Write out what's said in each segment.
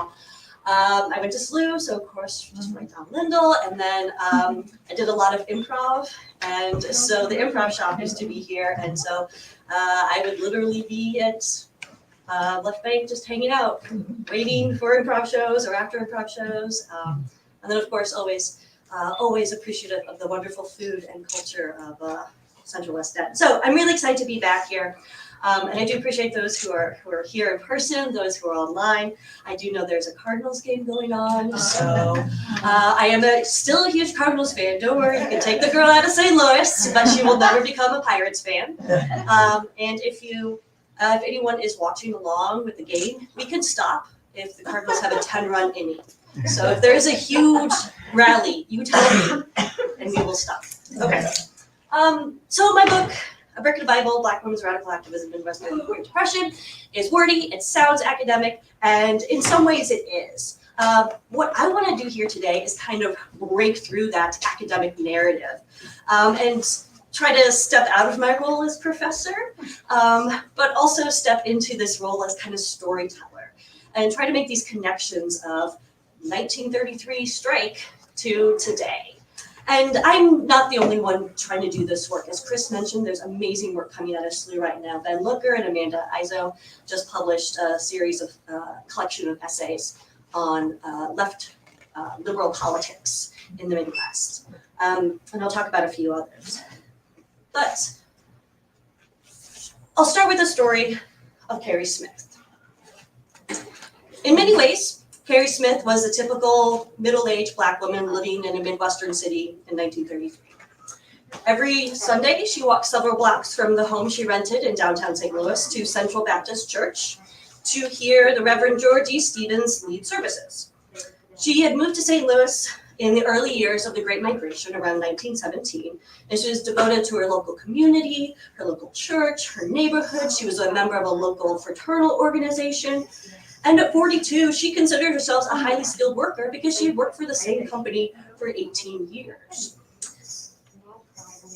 now. I went to SLU, so of course just right down Lindell, and then I did a lot of improv, and so the improv shop used to be here, and so I would literally be at Left Bank just hanging out, waiting for improv shows or after improv shows, and then of course always appreciative of the wonderful food and culture of Central West End. So I'm really excited to be back here. And I do appreciate those who are here in person, those who are online. I do know there's a Cardinals game going on, so I am still a huge Cardinals fan. Don't worry, you can take the girl out of St. Louis, but she will never become a Pirates fan. And if anyone is watching along with the game, we can stop if the Cardinals have a 10-run inning. So if there is a huge rally, you tell me, and we will stop. Okay. So my book, A Brick in the Bible, Black Women's Radical Activism in Western Great Depression, is wordy, it sounds academic, and in some ways it is. What I want to do here today is kind of break through that academic narrative and try to step out of my role as professor, but also step into this role as kind of storyteller and try to make these connections of 1933 strike to today. And I'm not the only one trying to do this work. As Chris mentioned, there's amazing work coming out of SLU right now. Ben Looker and Amanda Izo just published a series of collection of essays on left liberal politics in the Midwest. And I'll talk about a few others. But I'll start with the story of Carrie Smith. In many ways, Carrie Smith was a typical middle-aged Black woman living in a Midwestern city in 1933. Every Sunday, she walked several blocks from the home she rented in downtown St. Louis to Central Baptist Church to hear the Reverend George E. Stevens lead services. She had moved to St. Louis in the early years of the Great Migration around 1917, and she was devoted to her local community, her local church, her neighborhood. She was a member of a local fraternal organization. And at 42, she considered herself a highly skilled worker because she had worked for the same company for 18 years.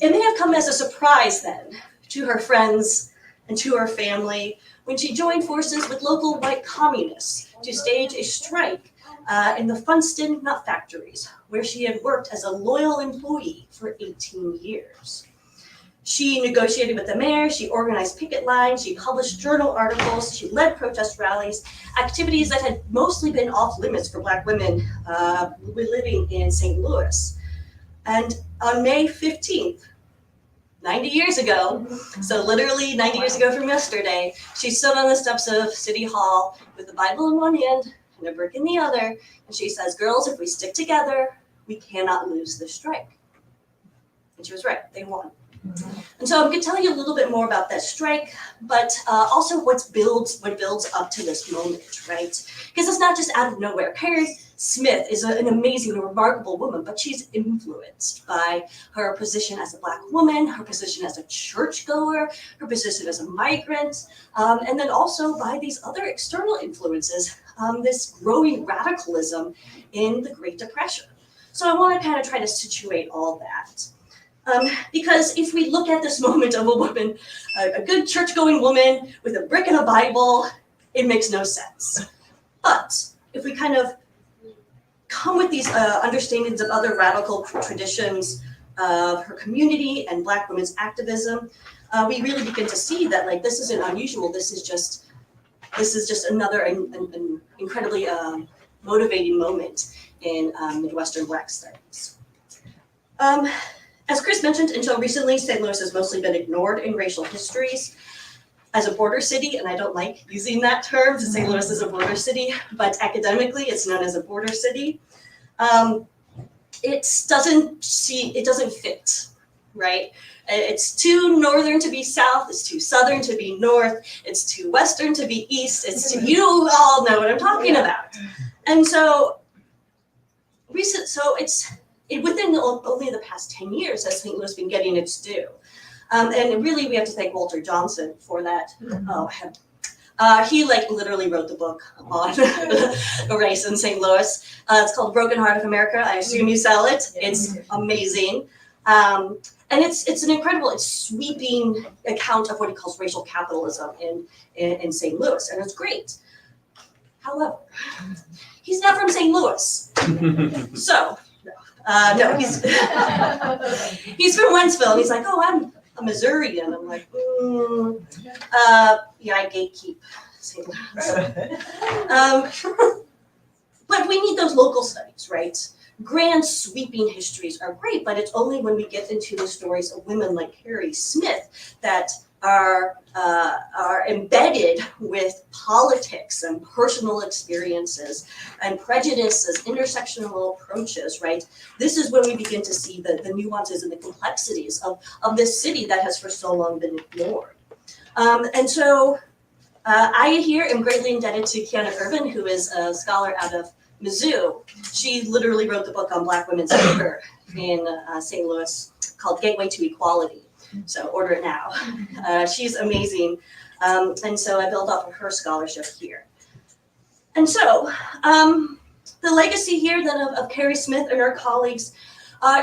It may have come as a surprise then to her friends and to her family when she joined forces with local white communists to stage a strike in the Funston nut factories, where she had worked as a loyal employee for 18 years. She negotiated with the mayor, she organized picket lines, she published journal articles, she led protest rallies, activities that had mostly been off limits for Black women living in St. Louis. And on May 15th, 90 years ago, so literally 90 years ago from yesterday, she stood on the steps of City Hall with the Bible in one hand and a brick in the other, and she says, "Girls, if we stick together, we cannot lose this strike." And she was right, they won. And so I'm going to tell you a little bit more about that strike, but also what builds up to this moment, right? Because it's not just out of nowhere. Carrie Smith is an amazing and remarkable woman, but she's influenced by her position as a Black woman, her position as a churchgoer, her position as a migrant, and then also by these other external influences, this growing radicalism in the Great Depression. So I want to kind of try to situate all that. Because if we look at this moment of a woman, a good church-going woman with a brick and a Bible, it makes no sense. But if we kind of come with these understandings of other radical traditions of her community and Black women's activism, we really begin to see that like this isn't unusual. This is just another an incredibly motivating moment in Midwestern Black studies. As Chris mentioned, until recently, St. Louis has mostly been ignored in racial histories as a border city, and I don't like using that term, because St. Louis is a border city, but academically, it's known as a border city. It doesn't fit, right? It's too northern to be south, it's too southern to be north, it's too western to be east, you all know what I'm talking about. And so, within only the past 10 years has St. Louis been getting its due. And really, we have to thank Walter Johnson for that. He literally wrote the book on race in St. Louis. It's called Broken Heart of America. I assume you sell it. It's amazing. And it's an incredible, sweeping account of what he calls racial capitalism in St. Louis. And it's great. However, he's not from St. Louis. So, no, he's from Wentzville, and he's like, oh, I'm a Missourian. I'm like, yeah, I gatekeep St. Louis. But we need those local studies, right? Grand sweeping histories are great, but it's only when we get into the stories of women like Carrie Smith that are embedded with politics and personal experiences and prejudices, intersectional approaches, right? This is when we begin to see the nuances and the complexities of this city that has for so long been ignored. And so I here am greatly indebted to Kiana Irvin, who is a scholar out of Mizzou. She literally wrote the book on Black women's labor in St. Louis called Gateway to Equality. So order it now. She's amazing. And so I build off of her scholarship here. And so the legacy here then of Carrie Smith and her colleagues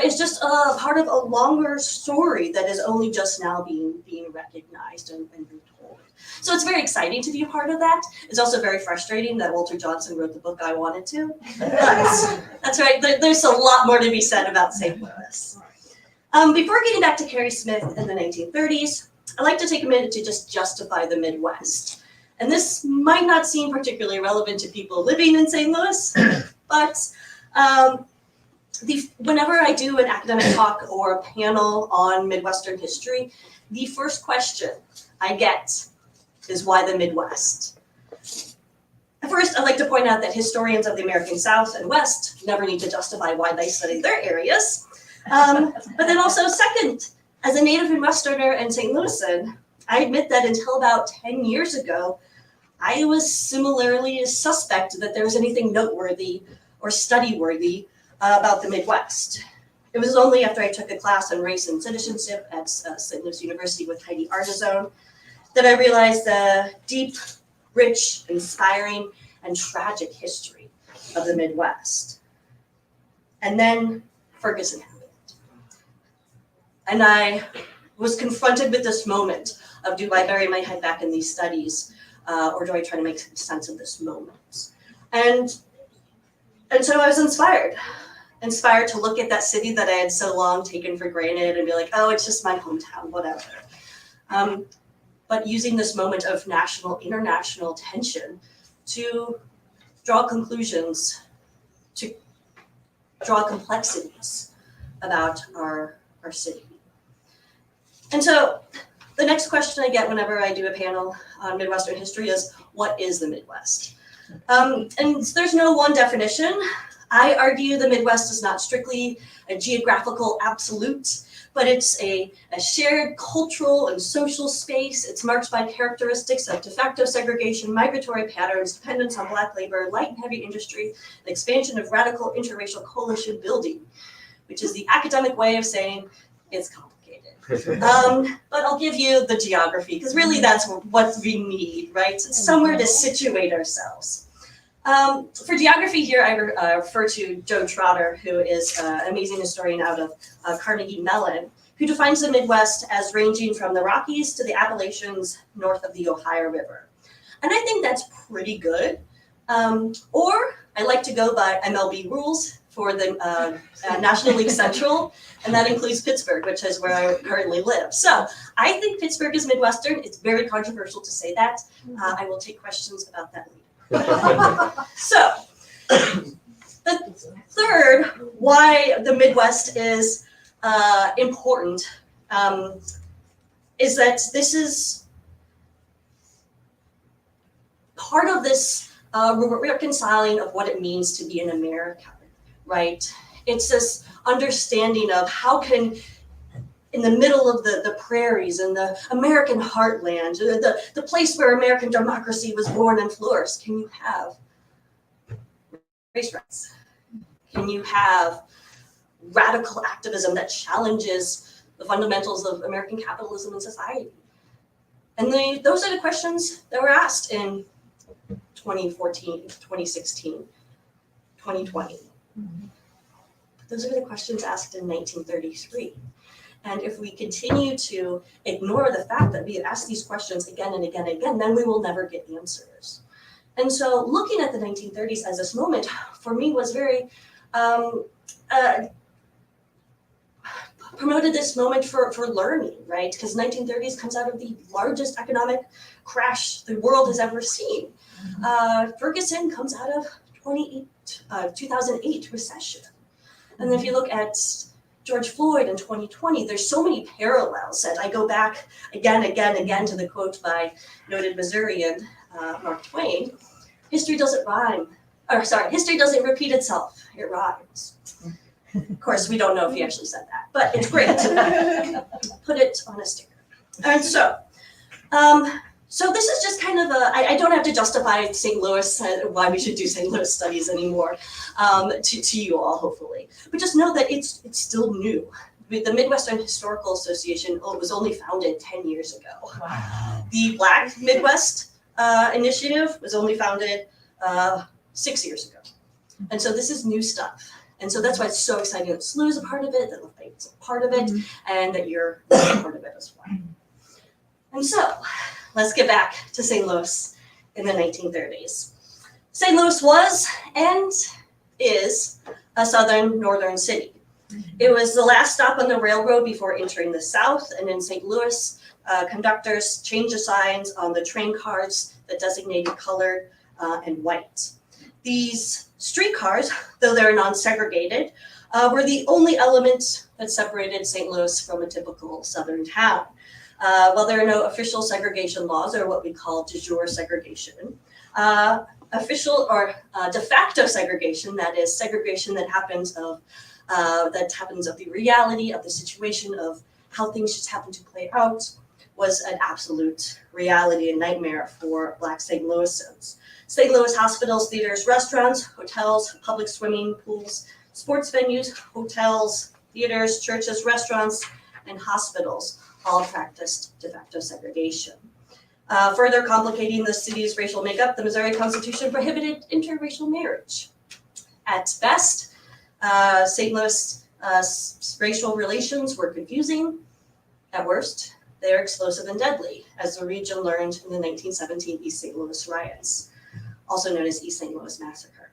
is just a part of a longer story that is only just now being recognized and retold. So it's very exciting to be a part of that. It's also very frustrating that Walter Johnson wrote the book I wanted to. But that's right, there's a lot more to be said about St. Louis. Before getting back to Carrie Smith in the 1930s, I'd like to take a minute to just justify the Midwest. And this might not seem particularly relevant to people living in St. Louis, but whenever I do an academic talk or a panel on Midwestern history, the first question I get is why the Midwest? First, I'd like to point out that historians of the American South and West never need to justify why they study their areas. But then also second, as a native Midwesterner and St. Louisan, I admit that until about 10 years ago, I was similarly suspect that there was anything noteworthy or study-worthy about the Midwest. It was only after I took a class on race and citizenship at St. Louis University with Heidi Artizone that I realized the deep, rich, inspiring, and tragic history of the Midwest. And then Ferguson happened. And I was confronted with this moment of, do I bury my head back in these studies, or do I try to make sense of this moment? And so I was inspired to look at that city that I had so long taken for granted and be like, oh, it's just my hometown, whatever. But using this moment of national, international tension to draw conclusions, to draw complexities about our city. And so the next question I get whenever I do a panel on Midwestern history is, what is the Midwest? And there's no one definition. I argue the Midwest is not strictly a geographical absolute, but it's a shared cultural and social space. It's marked by characteristics of de facto segregation, migratory patterns, dependence on Black labor, light and heavy industry, the expansion of radical interracial coalition building, which is the academic way of saying it's complicated. But I'll give you the geography, because really that's what we need, right? It's somewhere to situate ourselves. For geography here, I refer to Joe Trotter, who is an amazing historian out of Carnegie Mellon, who defines the Midwest as ranging from the Rockies to the Appalachians north of the Ohio River. And I think that's pretty good. Or I like to go by MLB rules for the National League Central, and that includes Pittsburgh, which is where I currently live. So I think Pittsburgh is Midwestern. It's very controversial to say that. I will take questions about that later. So the third, why the Midwest is important, is that this is part of this reconciling of what it means to be an American. Right? It's this understanding of how can, in the middle of the prairies and the American heartland, the place where American democracy was born and flourished, can you have race rights? Can you have radical activism that challenges the fundamentals of American capitalism and society? And those are the questions that were asked in 2014, 2016, 2020. Those are the questions asked in 1933. And if we continue to ignore the fact that we have asked these questions again and again and again, then we will never get answers. And so looking at the 1930s as this moment, for me, was very, promoted this moment for learning, right? Because 1930s comes out of the largest economic crash the world has ever seen. Ferguson comes out of 2008 recession. And if you look at George Floyd in 2020, there's so many parallels that I go back again to the quote by noted Missourian Mark Twain: history doesn't repeat itself, it rhymes. Of course, we don't know if he actually said that, but it's great to put it on a sticker. And so, so this is just kind of I don't have to justify St. Louis, why we should do St. Louis studies anymore, to you all, hopefully. But just know that it's still new. The Midwestern Historical Association was only founded 10 years ago. Wow. The Black Midwest Initiative was only founded 6 years ago. And so this is new stuff. And so that's why it's so exciting that SLU is a part of it, that Lafayette's a part of it, and that you're a part of it as well. And so let's get back to St. Louis in the 1930s. St. Louis was and is a northern city. It was the last stop on the railroad before entering the South, and in St. Louis, conductors changed the signs on the train cars that designated colored and white. These streetcars, though they're non-segregated, were the only element that separated St. Louis from a typical southern town. While there are no official segregation laws, or what we call de jure segregation, official or de facto segregation, that is segregation that happens of the reality of the situation of how things just happen to play out, was an absolute reality and nightmare for Black St. Louisans. St. Louis hospitals, theaters, restaurants, hotels, public swimming pools, sports venues, hotels, theaters, churches, restaurants, and hospitals all practiced de facto segregation. Further complicating the city's racial makeup, the Missouri Constitution prohibited interracial marriage. At best, St. Louis racial relations were confusing. At worst, they are explosive and deadly, as the region learned in the 1917 East St. Louis riots, also known as East St. Louis Massacre.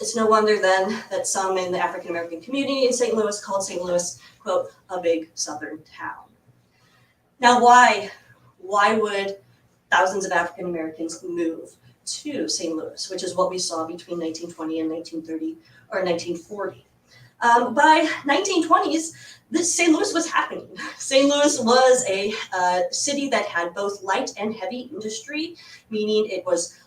It's no wonder then that some in the African American community in St. Louis called St. Louis, quote, a big southern town. Now, why would thousands of African Americans move to St. Louis, which is what we saw between 1920 and 1930 or 1940? By 1920s, St. Louis was happening. St. Louis was a city that had both light and heavy industry, meaning it was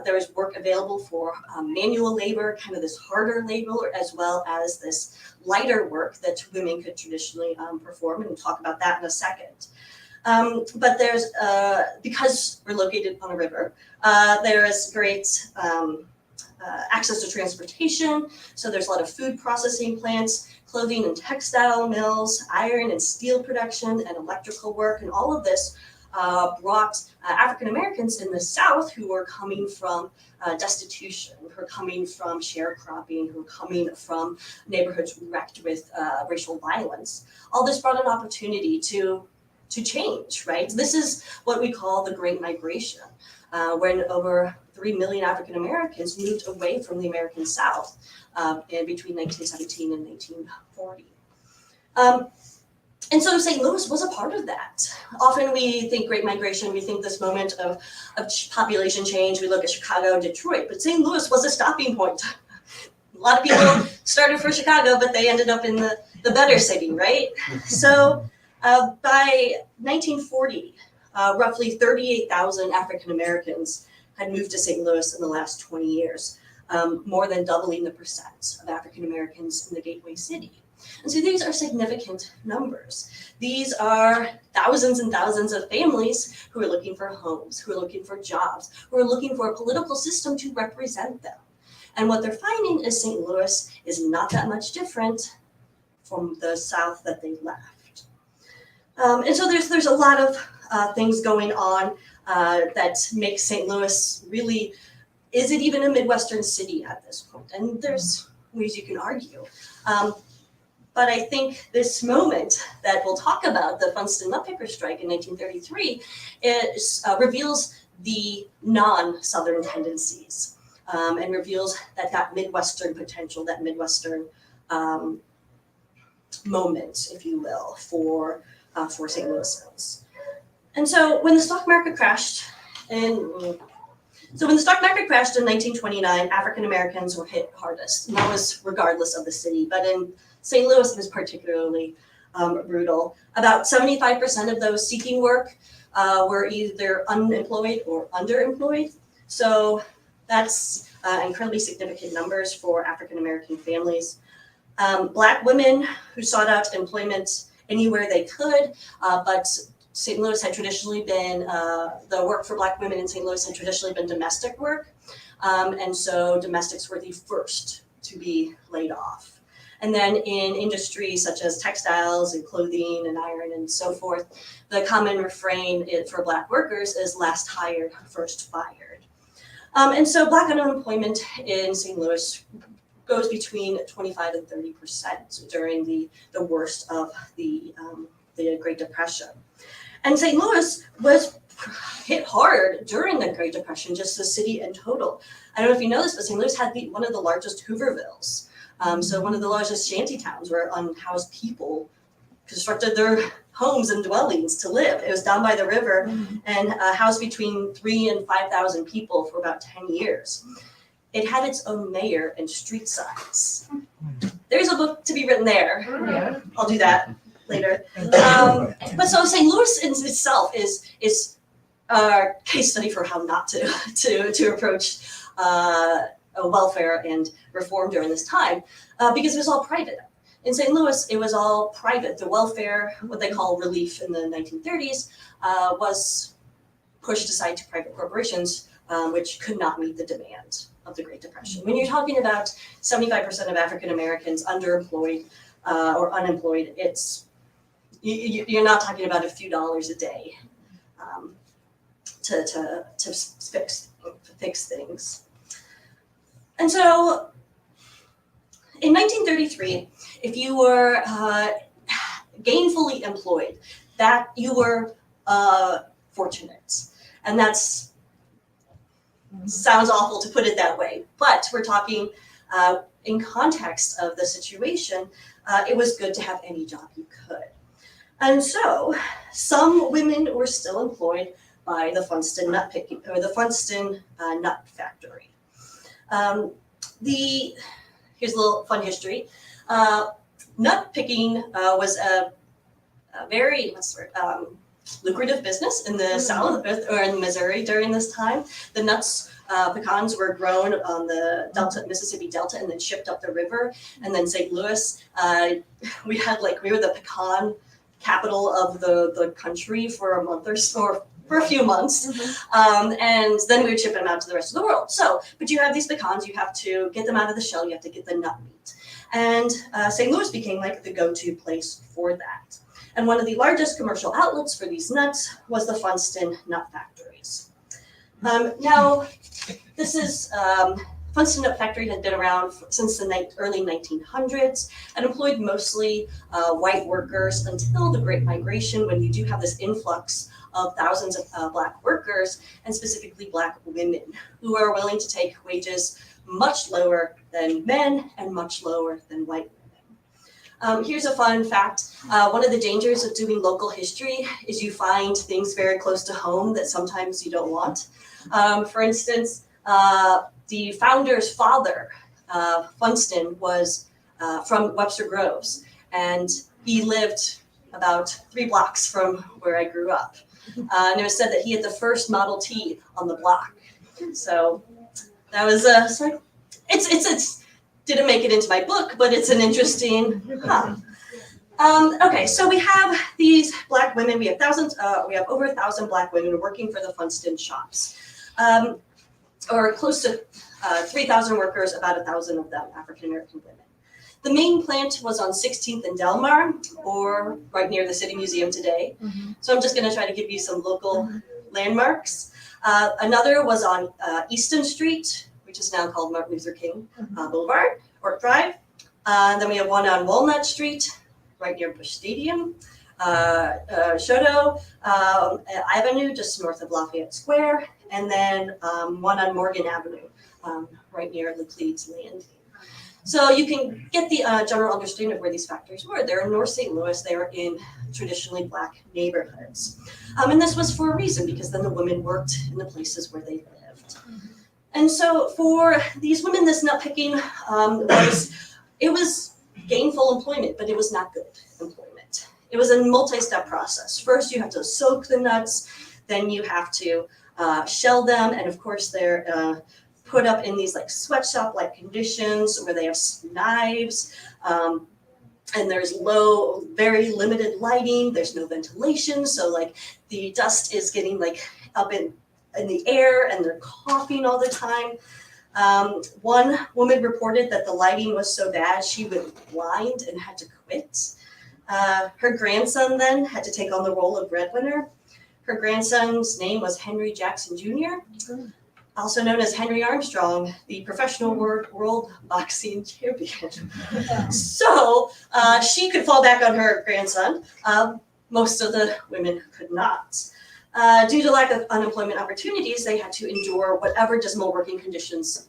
there was work available for manual labor, kind of this harder labor, as well as this lighter work that women could traditionally perform, and we'll talk about that in a second. But there's, because we're located on a river, there is great access to transportation. So there's a lot of food processing plants, clothing and textile mills, iron and steel production, and electrical work, and all of this brought African Americans in the South who were coming from destitution, who were coming from sharecropping, who were coming from neighborhoods wrecked with racial violence. All this brought an opportunity to change, right? This is what we call the Great Migration, when over 3 million African Americans moved away from the American South in between 1917 and 1940. And so St. Louis was a part of that. Often we think Great Migration, we think this moment of population change, we look at Chicago and Detroit, but St. Louis was a stopping point. A lot of people started for Chicago, but they ended up in the better city, right? So by 1940, roughly 38,000 African Americans had moved to St. Louis in the last 20 years, more than doubling the percent of African Americans in the gateway city. And so these are significant numbers. These are thousands and thousands of families who are looking for homes, who are looking for jobs, who are looking for a political system to represent them. And what they're finding is St. Louis is not that much different from the South that they left. And so there's a lot of things going on that make St. Louis really, is it even a Midwestern city at this point? And there's ways you can argue. But I think this moment that we'll talk about, the Funston Nutpicker strike in 1933, reveals the non-Southern tendencies, and reveals that Midwestern potential, that Midwestern moment, if you will, for St. Louisans. And so when the stock market crashed in 1929, African Americans were hit hardest, and that was regardless of the city. But in St. Louis, it was particularly brutal. About 75% of those seeking work were either unemployed or underemployed. So that's incredibly significant numbers for African American families. Black women who sought out employment anywhere they could, but St. Louis had traditionally been, the work for Black women in St. Louis had traditionally been domestic work. And so domestics were the first to be laid off. And then in industries such as textiles and clothing and iron and so forth, the common refrain for Black workers is last hired, first fired. And so Black unemployment in St. Louis goes between 25 and 30% during the worst of the Great Depression. And St. Louis was hit hard during the Great Depression, just the city in total. I don't know if you know this, but St. Louis had one of the largest Hoovervilles. So one of the largest shanty towns where unhoused people constructed their homes and dwellings to live. It was down by the river and housed between 3,000 and 5,000 people for about 10 years. It had its own mayor and street signs. There's a book to be written there. Yeah. I'll do that later. But so St. Louis in itself is a case study for how not to approach welfare and reform during this time, because it was all private. In St. Louis, it was all private. The welfare, what they call relief in the 1930s, was pushed aside to private corporations, which could not meet the demand of the Great Depression. When you're talking about 75% of African Americans underemployed or unemployed, you're not talking about a few dollars a day to fix things. And so in 1933, if you were gainfully employed, that you were fortunate. And that's sounds awful to put it that way, but we're talking in context of the situation, it was good to have any job you could. And so some women were still employed by the Funston nut picking, or the Funston nut factory. Here's a little fun history. Nut picking was a very lucrative business in the South or in Missouri during this time. The nuts, pecans were grown on the Mississippi Delta and then shipped up the river. And then St. Louis, we were the pecan capital of the country for a month or so, or for a few months. And then we would ship them out to the rest of the world. So, but you have these pecans, you have to get them out of the shell, you have to get the nut meat. And St. Louis became like the go-to place for that. And one of the largest commercial outlets for these nuts was the Funston nut factories. Now, this is, Funston Nut Factory had been around since the early 1900s and employed mostly white workers until the Great Migration, when you do have this influx of thousands of Black workers, and specifically Black women, who are willing to take wages much lower than men and much lower than white women. Here's a fun fact. One of the dangers of doing local history is you find things very close to home that sometimes you don't want. For instance, the founder's father, Funston, was from Webster Groves, and he lived about 3 blocks from where I grew up. And it was said that he had the first Model T on the block. So that was it's didn't make it into my book, but it's an interesting. Okay, so we have these Black women. We have over 1,000 Black women working for the Funston shops, or close to 3,000 workers, about 1,000 of them African American women. The main plant was on 16th and Delmar, or right near the City Museum today. So I'm just going to try to give you some local landmarks. Another was on Easton Street, which is now called Martin Luther King Boulevard or Drive. Then we have one on Walnut Street, right near Busch Stadium. Choteau Avenue, just north of Lafayette Square, and then one on Morgan Avenue, right near Laclede's Landing. So you can get the general understanding of where these factories were. They're in North St. Louis. They were in traditionally Black neighborhoods. And this was for a reason, because then the women worked in the places where they lived. And so for these women, this nut picking was gainful employment, but it was not good employment. It was a multi-step process. First, you have to soak the nuts, then you have to shell them, and of course they're put up in these like sweatshop-like conditions where they have knives, and there's very limited lighting, there's no ventilation, so like the dust is getting like up in the air and they're coughing all the time. One woman reported that the lighting was so bad she went blind and had to quit. Her grandson then had to take on the role of breadwinner. Her grandson's name was Henry Jackson Jr., also known as Henry Armstrong, the professional world boxing champion. So she could fall back on her grandson. Most of the women could not. Due to lack of unemployment opportunities, they had to endure whatever dismal working conditions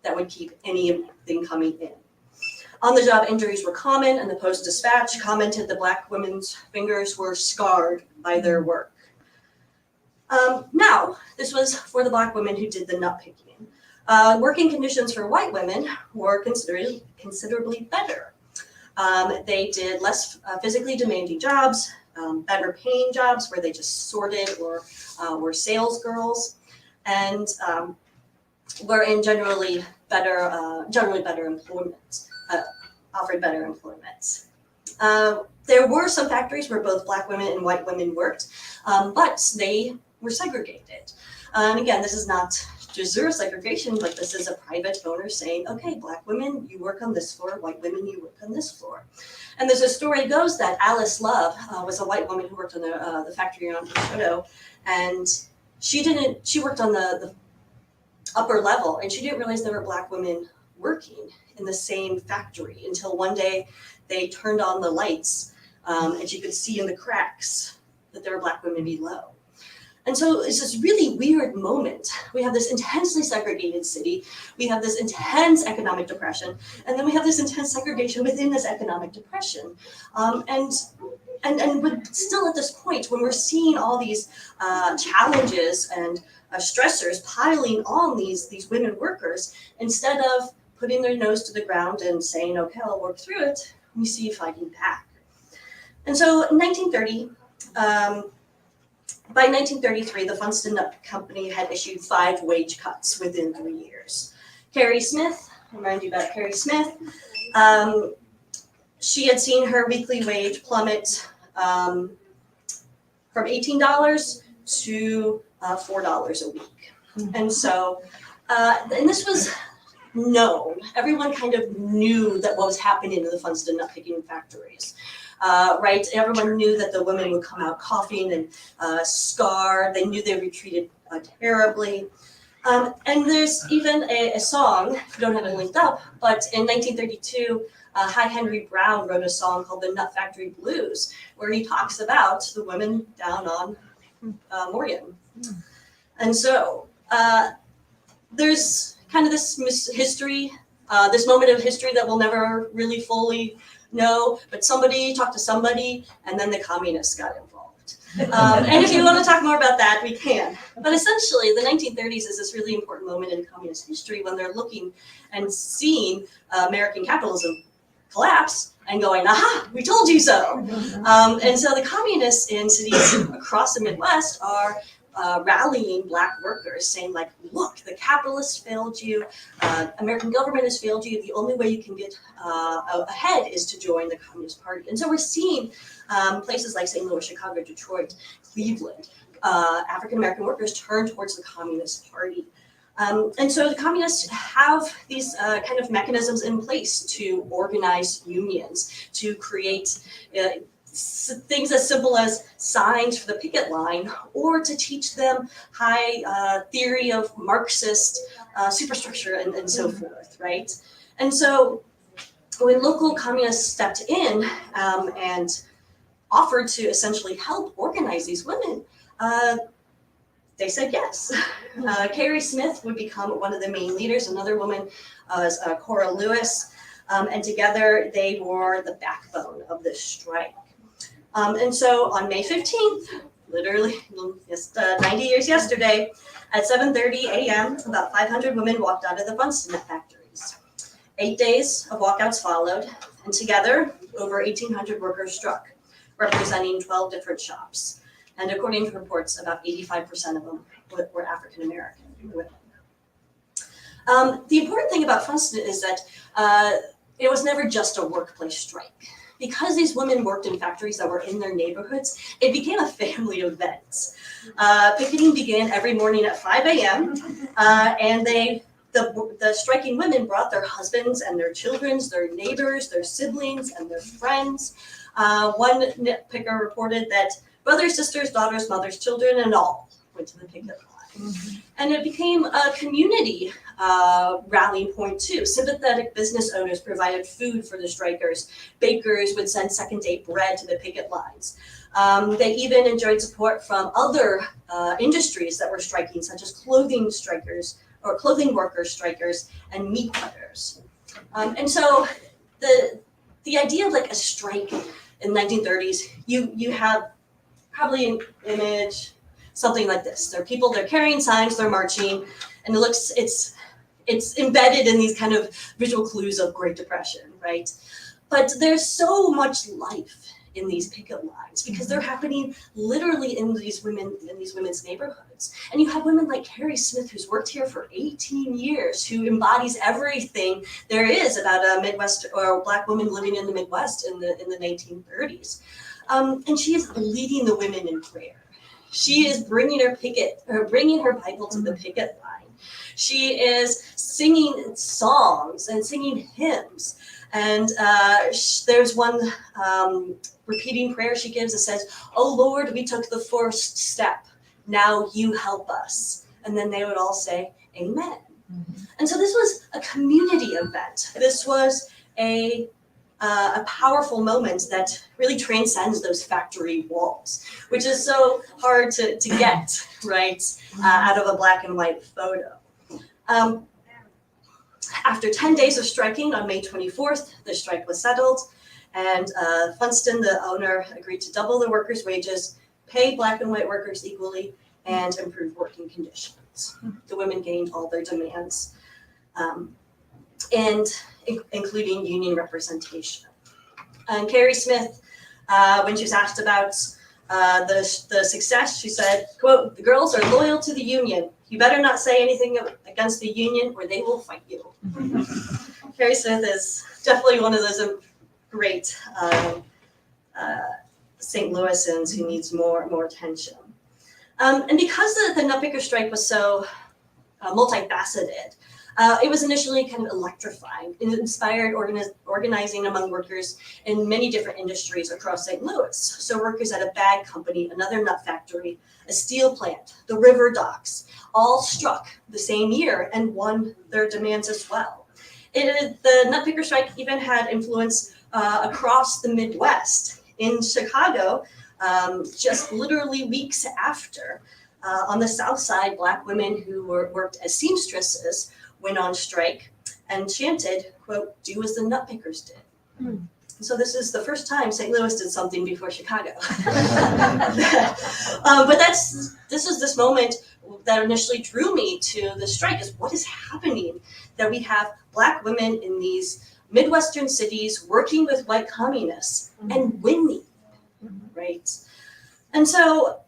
that would keep anything coming in. On-the-job injuries were common, and the Post-Dispatch commented the Black women's fingers were scarred by their work. Now, this was for the Black women who did the nut picking. Working conditions for white women were considerably better. They did less physically demanding jobs, better paying jobs where they just sorted or were sales girls, and were in generally better employment, offered better employment. There were some factories where both Black women and white women worked, but they were segregated. And again, this is not just zero segregation, but this is a private owner saying, okay, Black women, you work on this floor, white women, you work on this floor. And there's a story goes that Alice Love was a white woman who worked on the factory on Peixoto, and she worked on the upper level, and she didn't realize there were Black women working in the same factory until one day they turned on the lights, and she could see in the cracks that there were Black women below. And so it's this really weird moment. We have this intensely segregated city, we have this intense economic depression, and then we have this intense segregation within this economic depression. And we're still at this point when we're seeing all these challenges and stressors piling on these women workers, instead of putting their nose to the ground and saying, okay, I'll work through it, we see fighting back. And so in 1930, by 1933, the Funston Nut Company had issued 5 wage cuts within 3 years. Carrie Smith, I'll remind you about Carrie Smith, she had seen her weekly wage plummet from $18 to $4 a week. And so, and this was known. Everyone kind of knew that what was happening in the Funston nut picking factories. Right? Everyone knew that the women would come out coughing and scarred. They knew they were treated terribly. And there's even a song, we don't have it linked up, but in 1932, High Henry Brown wrote a song called The Nut Factory Blues, where he talks about the women down on Morgan. And so there's kind of this history, this moment of history that we'll never really fully know, but somebody talked to somebody, and then the communists got involved. And if you want to talk more about that, we can. But essentially, the 1930s is this really important moment in communist history when they're looking and seeing American capitalism collapse and going, aha, we told you so. And so the communists in cities across the Midwest are rallying Black workers, saying like, look, the capitalists failed you, American government has failed you, the only way you can get ahead is to join the Communist Party. And so we're seeing places like St. Louis, Chicago, Detroit, Cleveland, African American workers turn towards the Communist Party. And so the communists have these kind of mechanisms in place to organize unions, to create things as simple as signs for the picket line, or to teach them high theory of Marxist superstructure and so forth, right? And so when local communists stepped in and offered to essentially help organize these women, they said yes. Carrie Smith would become one of the main leaders. Another woman was Cora Lewis, and together they were the backbone of this strike. And so on May 15th, literally just 90 years yesterday, at 7:30 a.m., about 500 women walked out of the Funston factories. 8 days of walkouts followed, and together, over 1,800 workers struck, representing 12 different shops. And according to reports, about 85% of them were African American women. The important thing about Funston is that it was never just a workplace strike. Because these women worked in factories that were in their neighborhoods, it became a family event. Picketing began every morning at 5 a.m., and the striking women brought their husbands and their children, their neighbors, their siblings, and their friends. One nitpicker reported that brothers, sisters, daughters, mothers, children, and all went to the picket line. And it became a community rallying point too. Sympathetic business owners provided food for the strikers. Bakers would send second-day bread to the picket lines. They even enjoyed support from other industries that were striking, such as clothing workers strikers, and meat cutters. And so the idea of like a strike in the 1930s, you have probably an image, something like this. There are people, they're carrying signs, they're marching, and it's embedded in these kind of visual clues of Great Depression, right? But there's so much life in these picket lines because they're happening literally in these women's neighborhoods. And you have women like Carrie Smith, who's worked here for 18 years, who embodies everything there is about a Midwest or a Black woman living in the Midwest in the 1930s. And she is leading the women in prayer. She is bringing her Bible to the picket line. She is singing songs and singing hymns. And there's one repeating prayer she gives that says, "Oh Lord, we took the first step. Now you help us." And then they would all say, "Amen." And so this was a community event. This was a powerful moment that really transcends those factory walls, which is so hard to get, right, out of a black and white photo. After 10 days of striking on May 24th, the strike was settled, and Funston, the owner, agreed to double the workers' wages, pay black and white workers equally, and improve working conditions. The women gained all their demands, and including union representation. And Carrie Smith, when she was asked about the success, she said, quote, "The girls are loyal to the union. You better not say anything against the union or they will fight you." Carrie Smith is definitely one of those great St. Louisans who needs more attention. And because the nutpicker strike was so multifaceted, it was initially kind of electrifying. It inspired organizing among workers in many different industries across St. Louis. So workers at a bag company, another nut factory, a steel plant, the river docks, all struck the same year and won their demands as well. The nutpicker strike even had influence across the Midwest. In Chicago, just literally weeks after, on the South Side, Black women who worked as seamstresses went on strike and chanted, quote, "Do as the nutpickers did." So this is the first time St. Louis did something before Chicago. But this is this moment that initially drew me to the strike, is what is happening, that we have Black women in these Midwestern cities working with white communists and winning, right? And so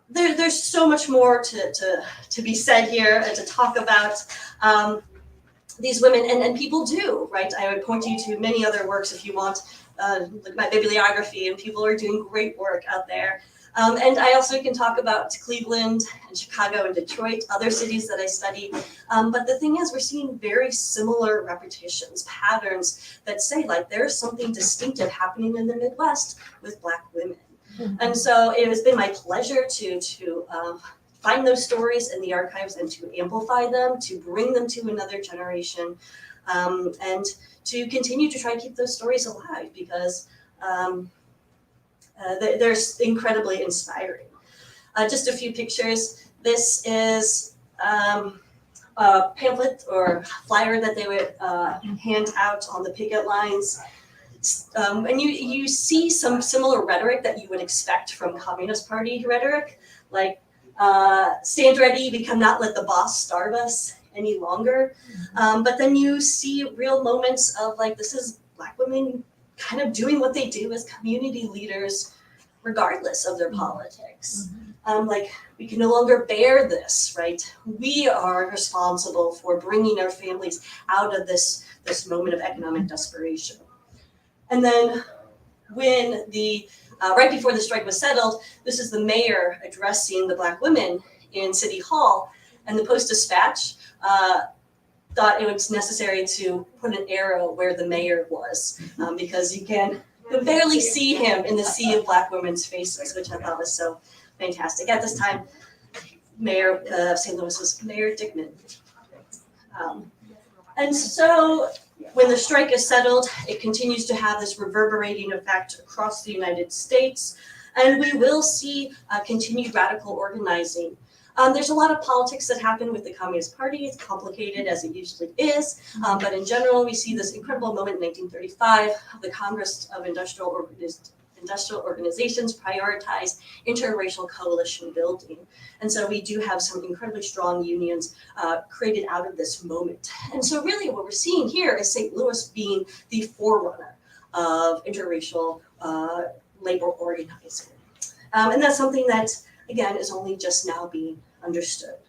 there's so much more to be said here and to talk about these women, and people do, right? I would point you to many other works if you want, like my bibliography, and people are doing great work out there. And I also can talk about Cleveland and Chicago and Detroit, other cities that I study. But the thing is, we're seeing very similar repetitions, patterns that say like there's something distinctive happening in the Midwest with Black women. And so it has been my pleasure to find those stories in the archives and to amplify them, to bring them to another generation, and to continue to try to keep those stories alive, because they're incredibly inspiring. Just a few pictures. This is a pamphlet or flyer that they would hand out on the picket lines. And you see some similar rhetoric that you would expect from Communist Party rhetoric, like stand ready, we cannot let the boss starve us any longer. But then you see real moments of like, this is Black women kind of doing what they do as community leaders, regardless of their politics. Like, we can no longer bear this, right? We are responsible for bringing our families out of this moment of economic desperation. And then when right before the strike was settled, this is the mayor addressing the Black women in City Hall, and the Post-Dispatch thought it was necessary to put an arrow where the mayor was, because you can barely see him in the sea of Black women's faces, which I thought was so fantastic. At this time, Mayor of St. Louis was Mayor Dickman. And so when the strike is settled, it continues to have this reverberating effect across the United States, and we will see continued radical organizing. There's a lot of politics that happen with the Communist Party. It's complicated, as it usually is, but in general, we see this incredible moment in 1935 of the Congress of Industrial Organizations prioritize interracial coalition building. And so we do have some incredibly strong unions created out of this moment. And so really what we're seeing here is St. Louis being the forerunner of interracial labor organizing. And that's something that, again, is only just now being understood.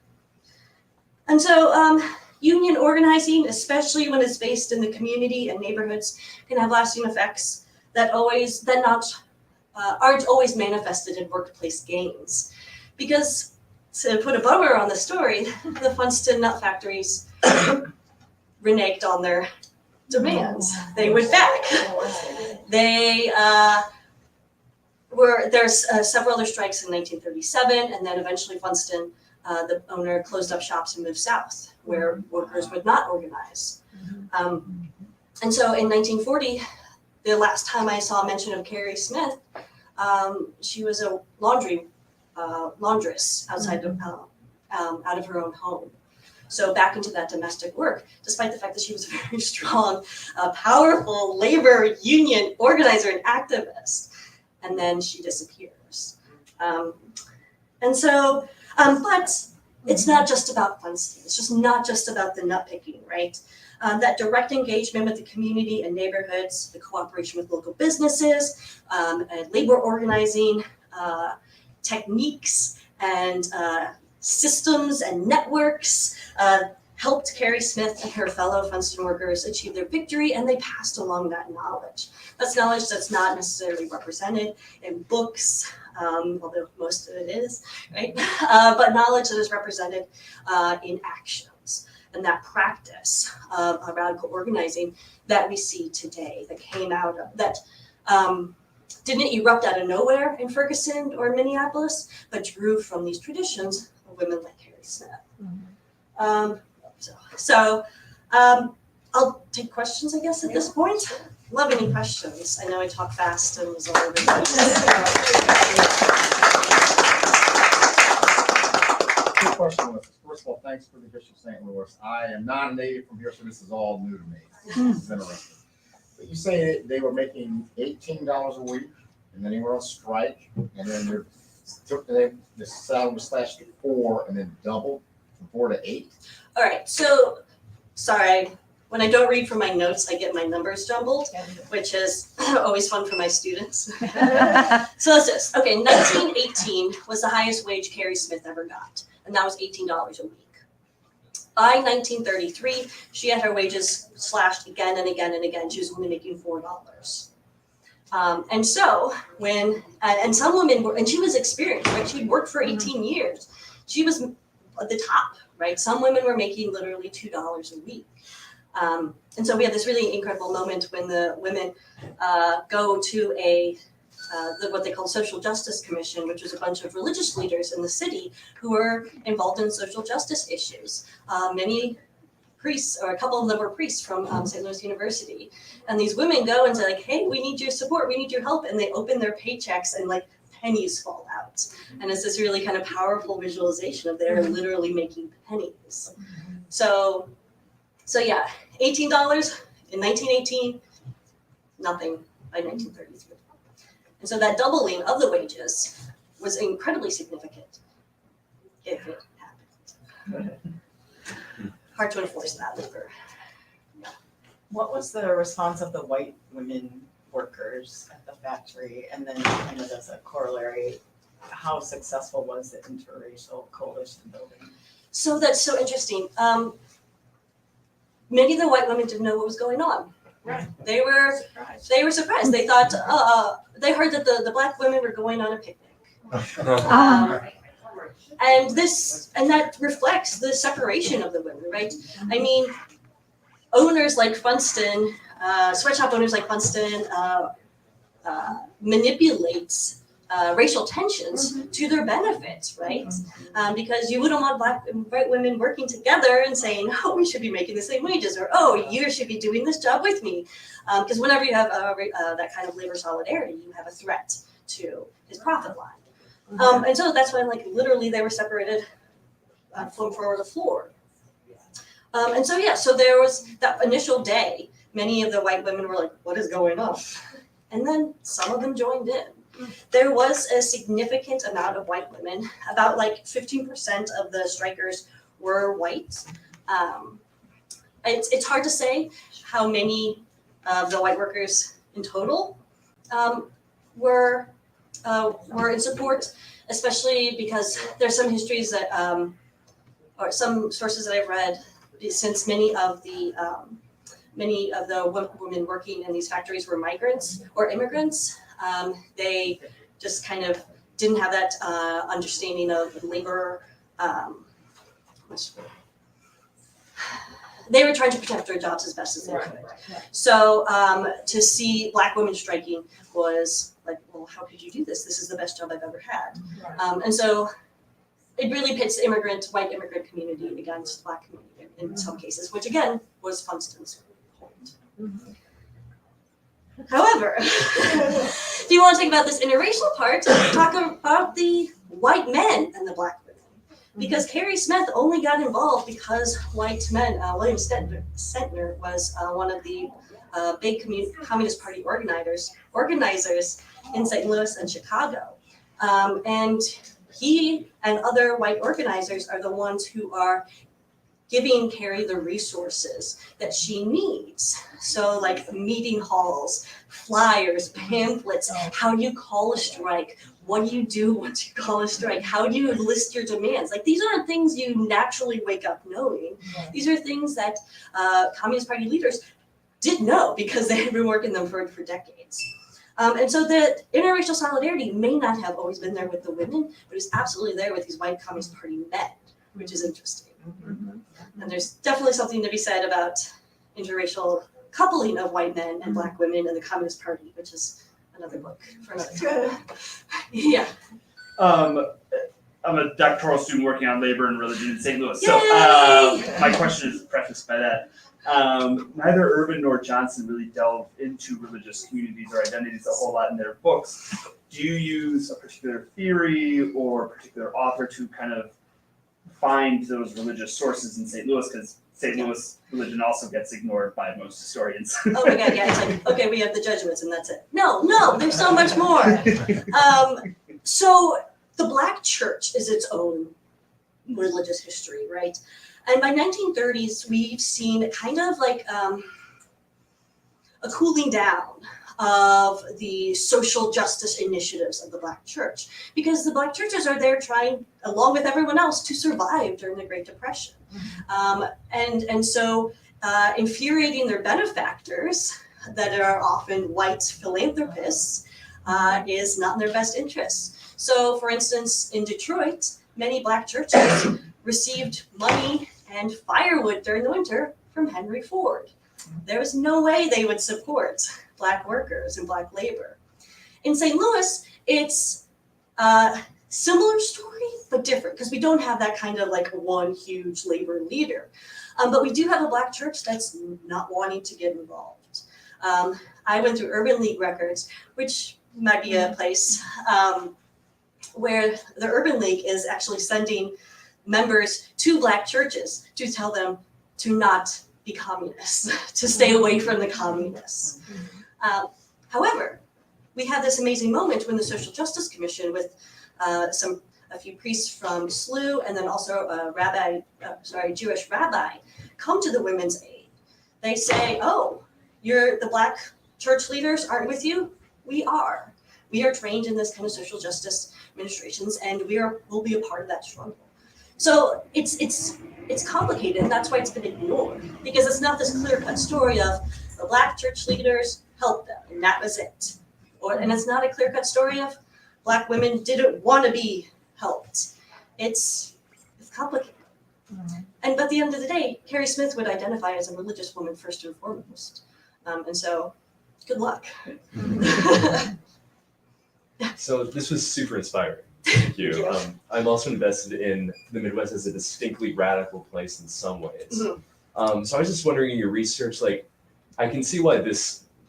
And so union organizing, especially when it's based in the community and neighborhoods, can have lasting effects that aren't always manifested in workplace gains. Because, to put a bummer on the story, the Funston nut factories reneged on their demands. They went back. There's several other strikes in 1937, and then eventually Funston, the owner, closed up shops and moved south, where workers would not organize. And so in 1940, the last time I saw mention of Carrie Smith, she was a laundress outside out of her own home. So back into that domestic work, despite the fact that she was a very strong, powerful labor union organizer and activist. And then she disappears. And so, but it's not just about Funston. It's just not just about the nut picking, right? That direct engagement with the community and neighborhoods, the cooperation with local businesses, and labor organizing techniques and systems and networks helped Carrie Smith and her fellow Funston workers achieve their victory, and they passed along that knowledge. That's knowledge that's not necessarily represented in books, although most of it is, right? But knowledge that is represented in actions. And that practice of radical organizing that we see today, that came out of, that didn't erupt out of nowhere in Ferguson or Minneapolis, but drew from these traditions of women like Carrie Smith. I'll take questions, I guess, at this point. Love any questions. I know I talk fast and was all over the place. Two questions. First of all, thanks for the history of St. Louis. I am not a native from here, so this is all new to me. This is interesting. But you say they were making $18 a week, and then they were on strike, and then the salary was slashed to 4, and then doubled from 4 to 8. All right, so sorry. When I don't read from my notes, I get my numbers jumbled, which is always fun for my students. So let's just, okay, 1918 was the highest wage Carrie Smith ever got, and that was $18 a week. By 1933, she had her wages slashed again and again and again. She was only making $4. And so and some women were, and she was experienced, right? She'd worked for 18 years. She was at the top, right? Some women were making literally $2 a week. And so we have this really incredible moment when the women go to what they call Social Justice Commission, which was a bunch of religious leaders in the city who were involved in social justice issues. Many priests, or a couple of them were priests from St. Louis University. And these women go and say like, hey, we need your support, we need your help. And they open their paychecks and like pennies fall out. And it's this really kind of powerful visualization of they're literally making pennies. So yeah, $18 in 1918, nothing by 1933. And so that doubling of the wages was incredibly significant if it happened. Hard to enforce that labor. What was the response of the white women workers at the factory? And then kind of as a corollary, how successful was the interracial coalition building? So that's so interesting. Many of the white women didn't know what was going on. Right. They were surprised. They thought, they heard that the black women were going on a picnic. And that reflects the separation of the women, right? I mean, owners like Funston, sweatshop owners like Funston, manipulates racial tensions to their benefit, right? Because you wouldn't want black and white women working together and saying, oh, we should be making the same wages, or oh, you should be doing this job with me. Because whenever you have that kind of labor solidarity, you have a threat to his profit line. And so that's why, like, literally they were separated from the floor. And so, yeah, so there was that initial day, many of the white women were like, what is going on? And then some of them joined in. There was a significant amount of white women, about like 15% of the strikers were white. It's hard to say how many of the white workers in total were in support, especially because there's some histories that, or some sources that I've read, since many of the women working in these factories were migrants or immigrants, they just kind of didn't have that understanding of labor. They were trying to protect their jobs as best as they could. So to see black women striking was like, well, how could you do this? This is the best job I've ever had. And so it really pits the white immigrant community against black community in some cases, which again was Funston's point. However, if you want to talk about this interracial part, talk about the white men and the black women. Because Carrie Smith only got involved because white men, William Sentner was one of the big Communist Party organizers in St. Louis and Chicago. And he and other white organizers are the ones who are giving Carrie the resources that she needs. So like meeting halls, flyers, pamphlets, how do you call a strike? What do you do once you call a strike? How do you list your demands? Like, these aren't things you naturally wake up knowing. These are things that Communist Party leaders did know because they had been working them for decades. And so the interracial solidarity may not have always been there with the women, but it's absolutely there with these white Communist Party men, which is interesting. And there's definitely something to be said about interracial coupling of white men and black women in the Communist Party, which is another book for another time. Yeah. I'm a doctoral student working on labor and religion in St. Louis. Yay! So my question is prefaced by that. Neither Urban nor Johnson really delve into religious communities or identities a whole lot in their books. Do you use a particular theory or a particular author to kind of find those religious sources in St. Louis? Because St. Louis religion also gets ignored by most historians. Oh my God, yeah, it's like, okay, we have the Jesuits and that's it. No, there's so much more. So the Black church is its own religious history, right? And by 1930s, we've seen kind of like a cooling down of the social justice initiatives of the Black church, because the Black churches are there trying, along with everyone else, to survive during the Great Depression. And so infuriating their benefactors that are often white philanthropists is not in their best interests. So for instance, in Detroit, many Black churches received money and firewood during the winter from Henry Ford. There was no way they would support Black workers and Black labor. In St. Louis, it's a similar story, but different, because we don't have that kind of like one huge labor leader. But we do have a Black church that's not wanting to get involved. I went through Urban League records, which might be a place where the Urban League is actually sending members to Black churches to tell them to not be communists, to stay away from the communists. However, we have this amazing moment when the Social Justice Commission, with a few priests from SLU and then also a Jewish rabbi, come to the women's aid. They say, "Oh, the Black church leaders aren't with you? We are. We are trained in this kind of social justice administrations, and we'll be a part of that struggle." So it's complicated, and that's why it's been ignored, because it's not this clear-cut story of the Black church leaders helped them, and that was it. And it's not a clear-cut story of Black women didn't want to be helped. It's complicated. But at the end of the day, Carrie Smith would identify as a religious woman first and foremost. And so, good luck. So this was super inspiring. Thank you. Thank you. I'm also invested in the Midwest as a distinctly radical place in some ways. Mhm. So I was just wondering, in your research, like, I can see why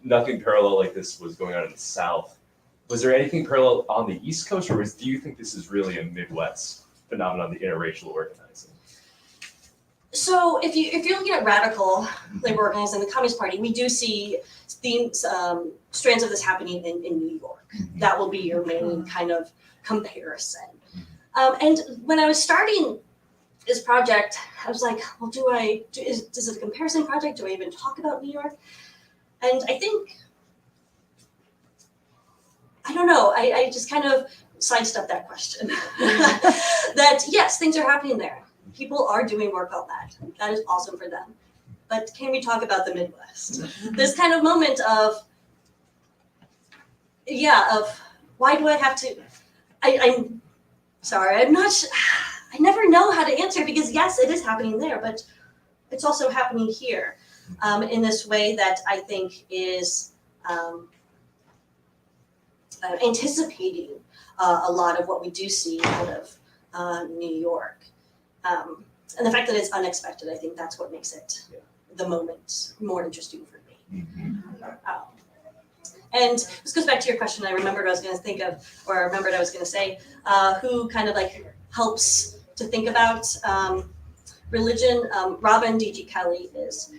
nothing parallel like this was going on in the South. Was there anything parallel on the East Coast, or do you think this is really a Midwest phenomenon, the interracial organizing? So if you're looking at radical labor organizing, the Communist Party, we do see themes, strands of this happening in New York. That will be your main kind of comparison. And when I was starting this project, I was like, well, is it a comparison project? Do I even talk about New York? And I think, I don't know, I just kind of sidestepped that question. That yes, things are happening there. People are doing work on that. That is awesome for them. But can we talk about the Midwest? This kind of moment of why do I have to, I'm sorry, I never know how to answer, because yes, it is happening there, but it's also happening here in this way that I think is anticipating a lot of what we do see out of New York. And the fact that it's unexpected, I think that's what makes it the moment more interesting for me. And this goes back to your question. I remembered what I was going to think of, or I remembered I was going to say, who kind of like helps to think about religion. Robin D.G. Kelly is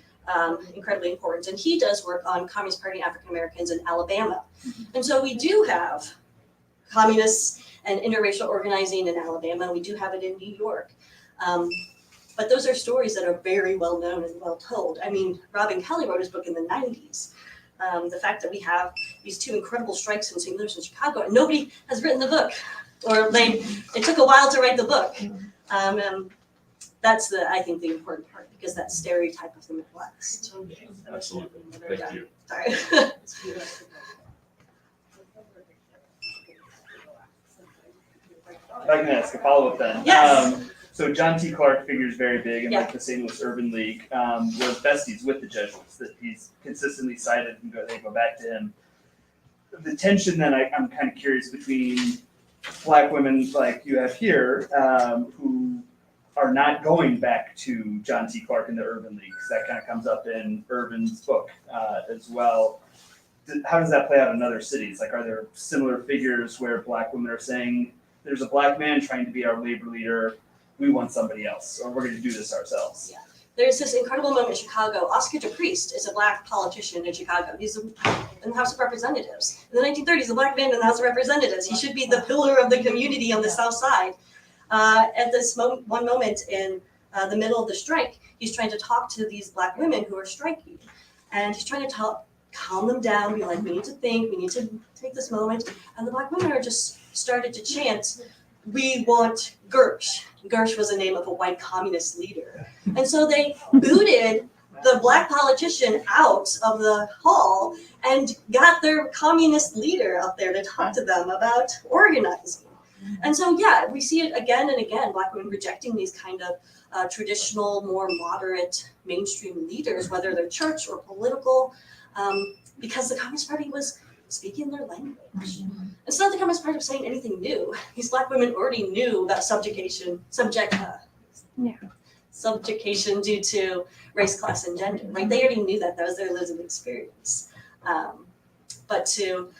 incredibly important, and he does work on Communist Party African Americans in Alabama. And so we do have communists and interracial organizing in Alabama. We do have it in New York. But those are stories that are very well known and well told. I mean, Robin Kelly wrote his book in the 90s. The fact that we have these two incredible strikes in St. Louis and Chicago, and nobody has written the book, or it took a while to write the book. That's I think the important part, because that stereotype of the Midwest. Absolutely. Thank you. Sorry. If I can ask a follow-up then. Yes. So John T. Clark figures very big in Yeah. like the St. Louis Urban League, was besties with the Jesuits that he's consistently cited, and they go back to him. The tension then I'm kind of curious between Black women like you have here, who are not going back to John T. Clark in the Urban League, because that kind of comes up in Urban's book as well. How does that play out in other cities? Like, are there similar figures where Black women are saying, there's a Black man trying to be our labor leader, we want somebody else, or we're going to do this ourselves? Yeah. There's this incredible moment in Chicago. Oscar DePriest is a Black politician in Chicago. He's in the House of Representatives. In the 1930s, a Black man in the House of Representatives. He should be the pillar of the community on the South Side. At this one moment in the middle of the strike, he's trying to talk to these Black women who are striking. And he's trying to calm them down, be like, we need to think, we need to take this moment. And the Black women are just started to chant, we want Gersh. Gersh was the name of a white communist leader. And so they booted the Black politician out of the hall and got their communist leader up there to talk to them about organizing. And so, yeah, we see it again and again, Black women rejecting these kind of traditional, more moderate mainstream leaders, whether they're church or political, because the Communist Party was speaking their language. It's not the Communist Party was saying anything new. These Black women already knew about subjugation due to race, class, and gender. Right? They already knew that. That was their lived experience. But to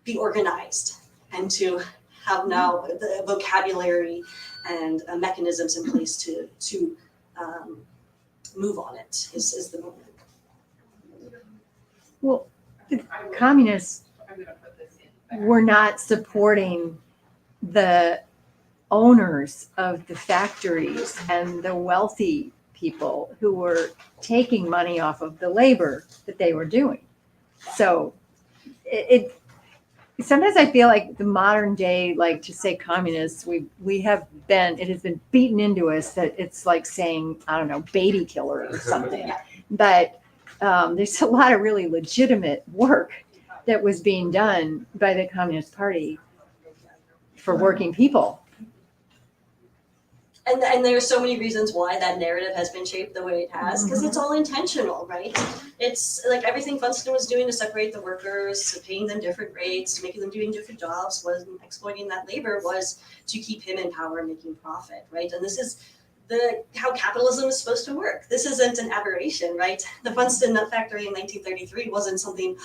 be organized and to have now the vocabulary and mechanisms in place to move on it is the moment. Well, the communists were not supporting the owners of the factories and the wealthy people who were taking money off of the labor that they were doing. So it sometimes I feel like the modern day, like to say communists, it has been beaten into us that it's like saying, I don't know, baby killer or something. But there's a lot of really legitimate work that was being done by the Communist Party for working people. And there are so many reasons why that narrative has been shaped the way it has, because it's all intentional, right? It's like everything Funston was doing to separate the workers, to paying them different rates, to making them doing different jobs, was exploiting that labor, was to keep him in power and making profit, right? And this is how capitalism is supposed to work. This isn't an aberration, right? The Funston Nut Factory in 1933 wasn't something,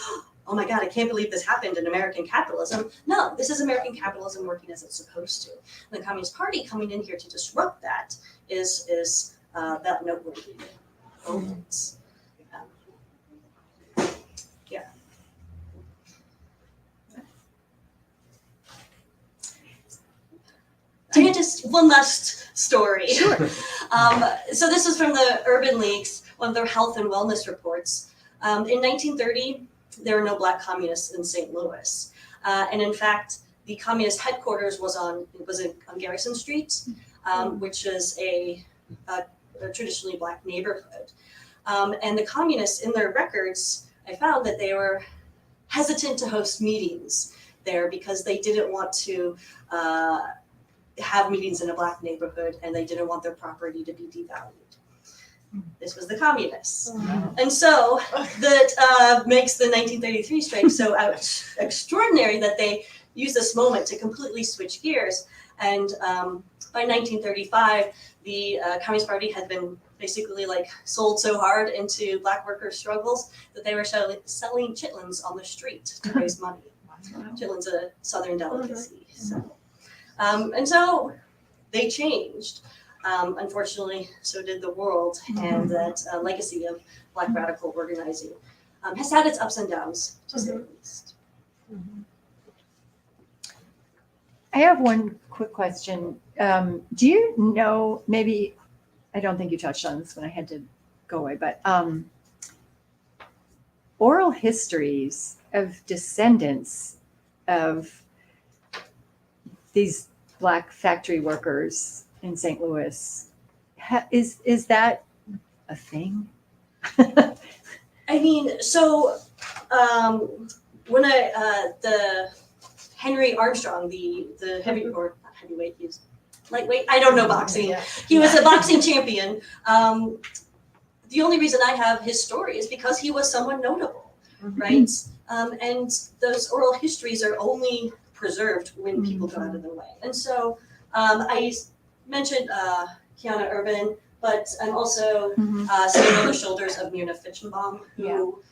oh my God, I can't believe this happened in American capitalism. No, this is American capitalism working as it's supposed to. And the Communist Party coming in here to disrupt that is that noteworthy moment. Yeah. To get just one last story. Sure. So this is from the Urban League's, one of their health and wellness reports. In 1930, there were no Black communists in St. Louis. And in fact, the communist headquarters was on Garrison Street, which is a traditionally Black neighborhood. And the communists, in their records, I found that they were hesitant to host meetings there because they didn't want to have meetings in a Black neighborhood, and they didn't want their property to be devalued. This was the communists. And so that makes the 1933 strike so extraordinary that they used this moment to completely switch gears. And by 1935, the Communist Party had been basically like sold so hard into Black workers' struggles that they were selling chitlins on the street to raise money. Chitlin's a Southern delicacy. So. And so they changed. Unfortunately, so did the world, and that legacy of Black radical organizing has had its ups and downs, to say the least. I have one quick question. Do you know, maybe, I don't think you touched on this when I had to go away, but oral histories of descendants of these Black factory workers in St. Louis, is that a thing? I mean, so when the Henry Armstrong, the heavy, or not heavyweight, he's lightweight, I don't know boxing. He was a boxing champion. The only reason I have his story is because he was someone notable, right? And those oral histories are only preserved when people go out of their way. And so I mentioned Kiana Urban, but I'm also sitting on the shoulders of Myrna Fitchenbaum, who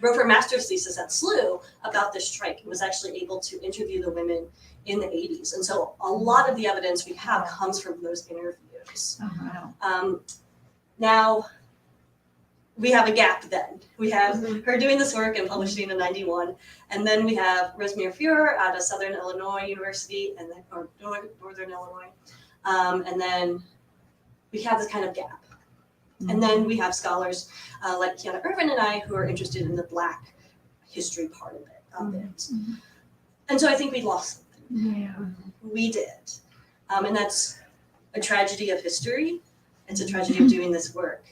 wrote her master's thesis at SLU about this strike and was actually able to interview the women in the 80s. And so a lot of the evidence we have comes from those interviews. Now, we have a gap then. We have her doing this work and publishing in 91. And then we have Rosemary Fuhrer out of Southern Illinois University, and then, or Northern Illinois. And then we have this kind of gap. And then we have scholars like Kiana Irvin and I who are interested in the Black history part of it. And so I think we lost something. Yeah. We did. And that's a tragedy of history. It's a tragedy of doing this work.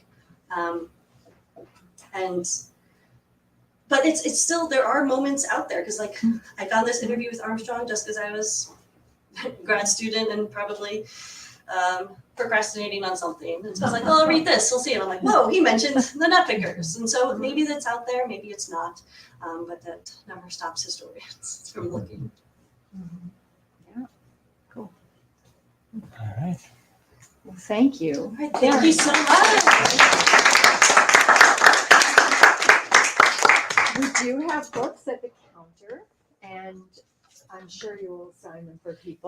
But it's still, there are moments out there, because like I found this interview with Armstrong just because I was a grad student and probably procrastinating on something. And so I was like, oh, I'll read this, we'll see. And I'm like, whoa, he mentioned the nut pickers. And so maybe that's out there, maybe it's not. But that never stops historians from looking. Yeah, cool. All right. Well, thank you. All right, thank you so much. We do have books at the counter, and I'm sure you will sign them for people.